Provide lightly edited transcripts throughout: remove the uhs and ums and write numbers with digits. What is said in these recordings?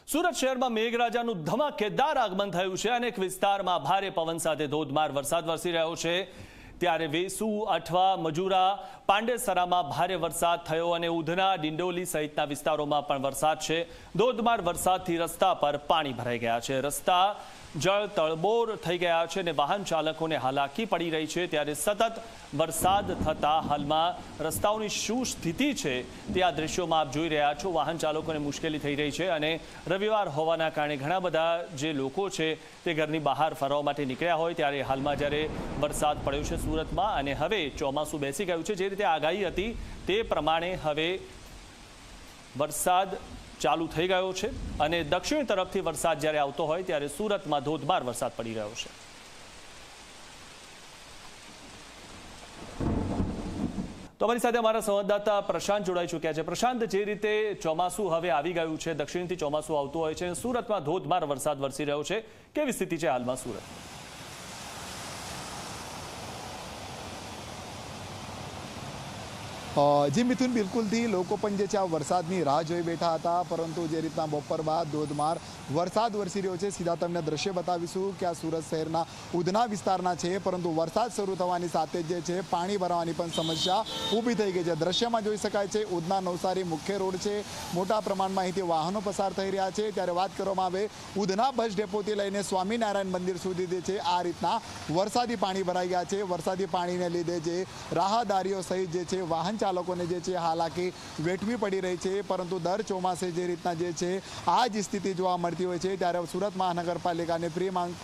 સુરત શહેરમાં મેઘરાજાનું ધમાકેદાર આગમન થયું છે। અનેક વિસ્તારમાં ભારે પવન સાથે ધોધમાર વરસાદ વરસી રહ્યો છે। ત્યારે વેસુ, અઠવા, મજુરા, પાંડેસરામાં ભારે વરસાદ થયો અને ઉધના, ડિંડોલી સહિતના વિસ્તારોમાં પણ વરસાદ છે। ધોધમાર વરસાદથી રસ્તા પર પાણી ભરાઈ ગયા છે। રસ્તા જળ તળબોળ થઈ ગયા છે અને વાહન ચાલકોને હાલાકી પડી રહી છે। ત્યારે સતત વરસાદ થતા હાલમાં રસ્તાઓની શું સ્થિતિ છે તે આ દ્રશ્યોમાં આપ જોઈ રહ્યા છો। વાહન ચાલકોને મુશ્કેલી થઈ રહી છે અને રવિવાર હોવાના કારણે ઘણા બધા જે લોકો છે તે ઘરની બહાર ફરવા માટે નીકળ્યા હોય ત્યારે હાલમાં જ્યારે વરસાદ પડ્યો છે સુરતમાં અને હવે ચોમાસું બેસી ગયું છે, જે રીતે આગાહી હતી તે પ્રમાણે હવે વરસાદ ચાલુ થઈ ગયો છે અને દક્ષિણ તરફથી વરસાદ જ્યારે આવતો હોય ત્યારે સુરતમાં ધોધમાર વરસાદ પડી રહ્યો છે। તો અમારી સાથે અમારા સંવાદદાતા પ્રશાંત જોડાઈ ચૂક્યા છે। પ્રશાંત, જે રીતે ચોમાસું હવે આવી ગયું છે, દક્ષિણથી ચોમાસું આવતું હોય છે, સુરતમાં ધોધમાર વરસાદ વરસી રહ્યો છે, કેવી સ્થિતિ છે હાલમાં સુરત? जी मिथुन, बिल्कुलથી લોકો પણ જે છે આ વરસાદની રાહ જોઈ બેઠા હતા, પરંતુ જે રીતના બપોર બાદ ધોધમાર વરસાદ વરસી રહ્યો છે, સીધા તમને દ્રશ્ય બતાવીશું કે આ સુરત શહેરના ઉધના વિસ્તારના છે, પરંતુ વરસાદ શરૂ થવાની સાથે જે છે પાણી ભરાવાની પણ સમસ્યા ઊભી થઈ ગઈ છે। દ્રશ્યમાં જોઈ શકાય છે ઉધના નવસારી મુખ્ય રોડ છે, મોટા પ્રમાણમાં અહીંથી વાહનો પસાર થઈ રહ્યા છે। ત્યારે વાત કરવામાં આવે ઉધના બસ ડેપોથી લઈને સ્વામિનારાયણ મંદિર સુધી જે છે આ રીતના વરસાદી પાણી ભરાઈ ગયા છે। વરસાદી પાણીને લીધે જે રાહદારીઓ સહિત જે છે વાહન ચાલકોને જે છે હાલાકી વેઠવી પડી રહી છે, પરંતુ દર ચોમાસે જે રીતના જે છે આ જ સ્થિતિ જોવા મળતી હોય છે ત્યારે સુરત મહાનગરપાલિકાને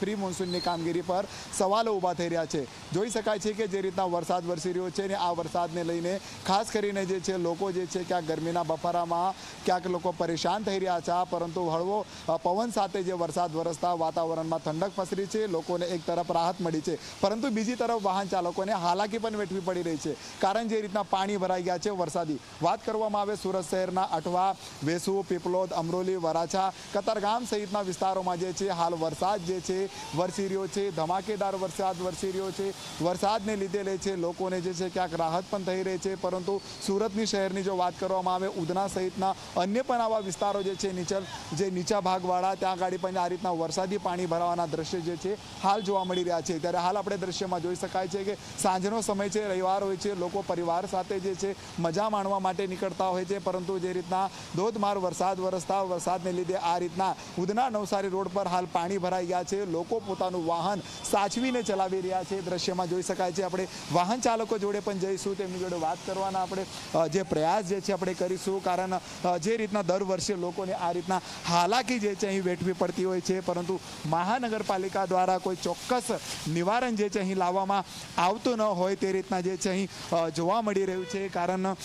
પ્રી મોન્સૂનની કામગીરી પર સવાલો ઊભા થઈ રહ્યા છે। જોઈ શકાય છે કે જે રીતના વરસાદ વરસી રહ્યો છે ને આ વરસાદને લઈને ખાસ કરીને જે છે લોકો જે છે ક્યાંક ગરમીના બફારામાં ક્યાંક લોકો પરેશાન થઈ રહ્યા છે, પરંતુ હળવો પવન સાથે જે વરસાદ વરસતા વાતાવરણમાં ઠંડક પસરી છે, લોકોને એક તરફ રાહત મળી છે, પરંતુ બીજી તરફ વાહન ચાલકોને હાલાકી પણ વેઠવી પડી રહી છે, કારણ જે રીતના પાણી ભરાઈ ગયા છે વરસાદી। વાત કરવામાં આવે સુરત શહેરના અઠવા, વેસુ, પીપલોદ, અમરોલી, વરાછા, કતારગામ સહિતના વિસ્તારોમાં જે છે હાલ વરસાદ જે છે વરસી રહ્યો છે, ધમાકેદાર વરસાદ વરસી રહ્યો છે। વરસાદને લીધે લે છે લોકોને જે છે ક્યાંક રાહત પણ થઈ રહી છે, પરંતુ સુરતની શહેરની જો વાત કરવામાં આવે ઉધના સહિતના અન્ય પણ આવા વિસ્તારો જે છે નીચા ભાગવાળા ત્યાં ગાડી પણ આ રીતના વરસાદી પાણી ભરાવાના દ્રશ્ય જે છે હાલ જોવા મળી રહ્યા છે। ત્યારે હાલ આપણે દ્રશ્યમાં જોઈ શકાય છે કે સાંજનો સમય છે, રવિવાર હોય છે, લોકો પરિવાર સાથે જે છે મજા માણવા માટે નીકળતા હોય છે, પરંતુ જે રીતના ધોધમાર વરસાદ વરસતા વરસાદને લીધે આ રીતના ઉધના નવસારી રોડ પર હાલ પાણી ભરાઈ ગયા છે। લોકો પોતાનું વાહન સાચવીને ચલાવી રહ્યા છે, દ્રશ્યમાં જોઈ શકાય છે। આપણે વાહન ચાલકો જોડે પણ જઈશું, તેમની જોડે વાત કરવાના આપણે જે પ્રયાસ જે છે આપણે કરીશું, કારણ જે રીતના દર વર્ષે લોકોને આ રીતના હાલાકી જે છે અહીં વેઠવી પડતી હોય છે, પરંતુ મહાનગરપાલિકા દ્વારા કોઈ ચોક્કસ નિવારણ જે છે અહીં લાવવામાં આવતું ન હોય તે રીતના જે છે અહીં જોવા મળી રહ્યું છે, કારણ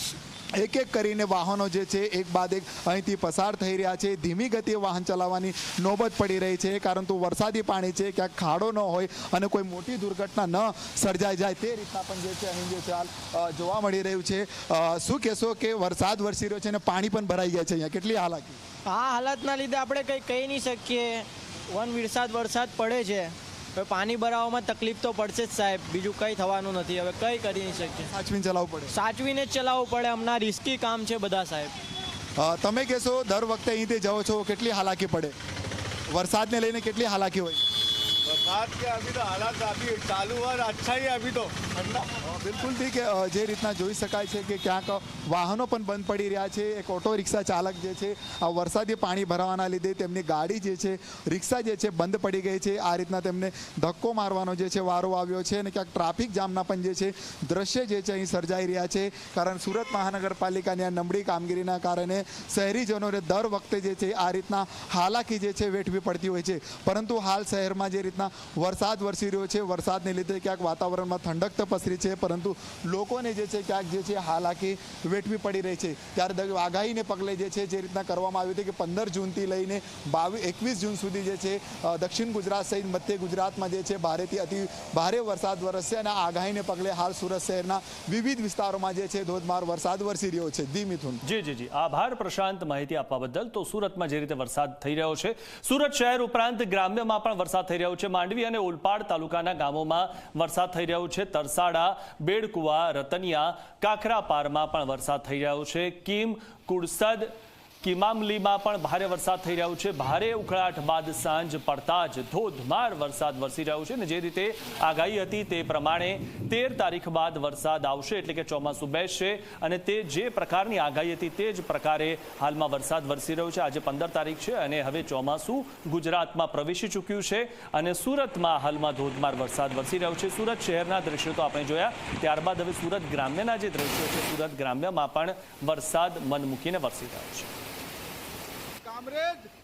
એક એક કરીને વાહનો જે છે એક બાદ એક અહીંથી પસાર થઈ રહ્યા છે। ધીમી ગતિએ વાહન ચલાવવાની નોબત પડી રહી છે, પરંતુ વરસાદી પાણી છે ક્યાંક ખાડો ન હોય અને કોઈ મોટી દુર્ઘટના ન સર્જાઈ જાય તે રીતના પણ જે છે અહીં જે છે જોવા મળી રહ્યું છે। શું કહેશો કે વરસાદ વરસી રહ્યો છે અને પાણી પણ ભરાઈ ગયા છે, અહીંયા કેટલી હાલાકી? આ હાલતના લીધે આપણે કંઈ કહી નહીં શકીએ। વરસાદ પડે છે, હવે પાણી ભરાવામાં તકલીફ તો પડશે જ સાહેબ, બીજું કંઈ થવાનું નથી, હવે કંઈ કરી નહીં શકીએ। સાચવીને ચલાવવું પડે, સાચવીને જ ચલાવવું પડે, હમણાં રિસ્કી કામ છે બધા સાહેબ। તમે કહેશો દર વખતે અહીંથી જાઓ છો, કેટલી હાલાકી પડે? વરસાદને લઈને કેટલી હાલાકી હોય? बरसात के अभी तो हालात अभी चालू हुआ अच्छा ही अभी तो બિલકુલ ઠીક કે જે રીતના જોઈ શકાય છે કે ક્યાંક વાહનો પણ બંધ પડી રહ્યા છે। એક ઓટો રિક્ષા ચાલક જે છે આ વરસાદી પાણી ભરાવાના લીધે તેમની ગાડી જે છે રિક્ષા જે છે બંધ પડી ગઈ છે, આ રીતના તેમને ધક્કો મારવાનો જે છે વારો આવ્યો છે અને ક્યાંક ટ્રાફિક જામના પણ જે છે દ્રશ્ય જે છે અહીં સર્જાઈ રહ્યા છે, કારણ સુરત મહાનગરપાલિકાની આ નબળી કામગીરીના કારણે શહેરીજનોને દર વખતે જે છે આ રીતના હાલાકી જે છે વેઠવી પડતી હોય છે, પરંતુ હાલ શહેરમાં જે રીતના વરસાદ વરસી રહ્યો છે, વરસાદને લીધે ક્યાંક વાતાવરણમાં ઠંડક તો પસરી છે, પરંતુ લોકોને જે છે ક્યાંક જે છે હાલાકી વેઠવી પડી રહી છે। ત્યારે આગાહીને પગલે જે છે જે રીતના કરવામાં આવ્યું હતું કે 15 જૂનથી લઈને 21 જૂન સુધી જે છે દક્ષિણ ગુજરાત સહિત મધ્ય ગુજરાતમાં જે છે ભારેથી અતિ ભારે વરસાદ વરસશે અને આગાહીને પગલે હાલ સુરત શહેરના વિવિધ વિસ્તારોમાં જે છે ધોધમાર વરસાદ વરસી રહ્યો છે। જી મિથુન। જી આભાર પ્રશાંત માહિતી આપવા બદલ। તો સુરતમાં જે રીતે વરસાદ થઈ રહ્યો છે, સુરત શહેર ઉપરાંત ગ્રામ્યમાં પણ વરસાદ થઈ રહ્યો છે। માંડવી અને ઓલપાડ તાલુકાના ગામોમાં વરસાદ થઈ રહ્યો છે। તરસાડા, બેડકુવા, રતનિયા, કાખરાપારમાં પણ વરસાદ થઈ રહ્યો છે। કીમ, કુડસદ, કિમામલીમાં પણ ભારે વરસાદ થઈ રહ્યો છે. ભારે ઉખળાટ બાદ સાંજ પડતા જ ધોધમાર વરસાદ વરસી રહ્યો છે અને જે રીતે આગાહી હતી તે પ્રમાણે 13 તારીખ બાદ વરસાદ આવશે, એટલે કે ચોમાસું બેસશે અને તે જે પ્રકારની આગાહી હતી તે જ પ્રકારે હાલમાં વરસાદ વરસી રહ્યો છે. આજે 15 તારીખ છે અને હવે ચોમાસું ગુજરાતમાં પ્રવેશી ચૂક્યું છે અને સુરતમાં હાલમાં ધોધમાર વરસાદ વરસી રહ્યો છે. સુરત શહેરના દ્રશ્યો તો આપણે જોયા, ત્યારબાદ હવે સુરત ગ્રામ્યના જે દ્રશ્યો છે, સુરત ગ્રામ્યમાં પણ વરસાદ મન મૂકીને વરસી રહ્યો છે. કામરેજ